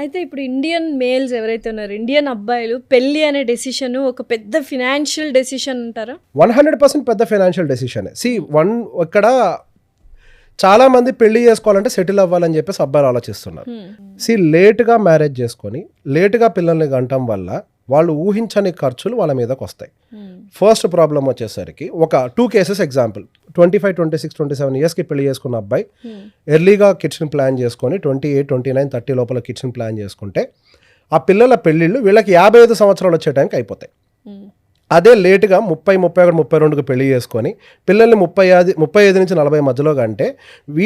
అయితే ఇప్పుడు Indian males ఎవరైతే ఉన్నారో, ఇండియన్ అబ్బాయిలు పెళ్లి అనే డెసిషన్ ఒక పెద్ద ఫినాన్షియల్ డెసిషన్ అంటారా? 100% పెద్ద ఫైనాన్షియల్ డెసిషన్. ఇక్కడ చాలా మంది పెళ్లి చేసుకోవాలంటే సెటిల్ అవ్వాలని చెప్పేసి అబ్బాయిలు ఆలోచిస్తున్నారు. లేట్గా మ్యారేజ్ చేసుకొని లేట్గా పిల్లల్ని గంటం వల్ల వాళ్ళు ఊహించని ఖర్చులు వాళ్ళ మీదకి వస్తాయి. ఫస్ట్ ప్రాబ్లం వచ్చేసరికి ఒక 2 కేసెస్ ఎగ్జాంపుల్. 25, 26, 27 ఇయర్స్కి పెళ్లి చేసుకున్న అబ్బాయి ఎర్లీగా కిడ్స్ని ప్లాన్ చేసుకొని 28, 29, 30 లోపల కిడ్స్ని ప్లాన్ చేసుకుంటే ఆ పిల్లల పెళ్ళిళ్ళు వీళ్ళకి 55 సంవత్సరాలు వచ్చే టైంకి అయిపోతాయి. అదే లేటుగా 30, 31, 32కి పెళ్లి చేసుకొని పిల్లల్ని 35 నుంచి 40 మధ్యలో కంటే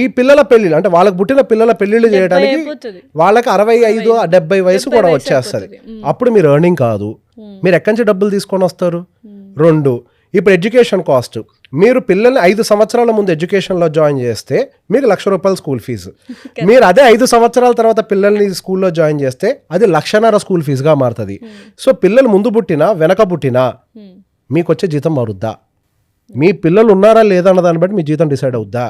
ఈ పిల్లల పెళ్ళిళ్ళు అంటే వాళ్ళకి పుట్టిన పిల్లల పెళ్ళిళ్ళు చేయడానికి వాళ్ళకి 65, 70 వయసు కూడా వచ్చేస్తుంది. అప్పుడు మీరు ఎర్నింగ్ కాదు, మీరు ఎక్కడి నుంచి డబ్బులు తీసుకొని వస్తారు? 2, ఇప్పుడు ఎడ్యుకేషన్ కాస్ట్. మీరు పిల్లల్ని 5 సంవత్సరాల ముందు ఎడ్యుకేషన్లో జాయిన్ చేస్తే మీకు ₹1,00,000 స్కూల్ ఫీజు. మీరు అదే 5 సంవత్సరాల తర్వాత పిల్లల్ని స్కూల్లో జాయిన్ చేస్తే అది ₹1,00,000 స్కూల్ ఫీజుగా మారుతుంది. సో పిల్లలు ముందు పుట్టినా వెనక పుట్టినా మీకు వచ్చే జీతం మారుద్దా? మీ పిల్లలు ఉన్నారా లేదా అన్న దాన్ని బట్టి మీ జీతం డిసైడ్ అవుద్దా?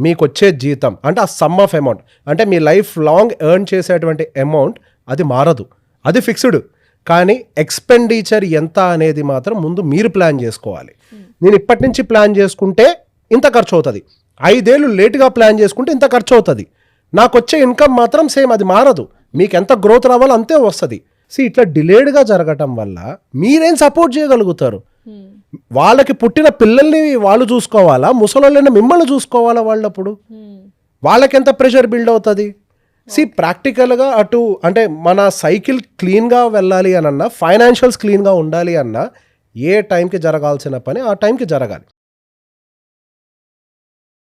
మీకు వచ్చే జీతం అంటే ఆ సమ్ ఆఫ్ అమౌంట్ అంటే మీ లైఫ్ లాంగ్ ఎర్న్ చేసేటువంటి అమౌంట్ అది మారదు, అది ఫిక్స్డ్. కానీ ఎక్స్పెండిచర్ ఎంత అనేది మాత్రం ముందు మీరు ప్లాన్ చేసుకోవాలి. నేను ఇప్పటి నుంచి ప్లాన్ చేసుకుంటే ఇంత ఖర్చు అవుతుంది, 5 ఏళ్ళు లేటుగా ప్లాన్ చేసుకుంటే ఇంత ఖర్చు అవుతుంది. నాకు వచ్చే ఇన్కమ్ మాత్రం సేమ్, అది మారదు. మీకు ఎంత గ్రోత్ రావాలో అంతే వస్తుంది. ఇట్లా డిలేడ్గా జరగటం వల్ల మీరేం సపోర్ట్ చేయగలుగుతారు? వాళ్ళకి పుట్టిన పిల్లల్ని వాళ్ళు చూసుకోవాలా, ముసలోళ్ళని మిమ్మల్ని చూసుకోవాలా? వాళ్ళప్పుడు వాళ్ళకి ఎంత ప్రెషర్ బిల్డ్ అవుతుంది? ప్రాక్టికల్గా అటు అంటే మన సైకిల్ క్లీన్గా వెళ్ళాలి అని అన్నా, ఫైనాన్షియల్స్ క్లీన్గా ఉండాలి అన్నా ఏ టైంకి జరగాల్సిన పని ఆ టైంకి జరగాలి.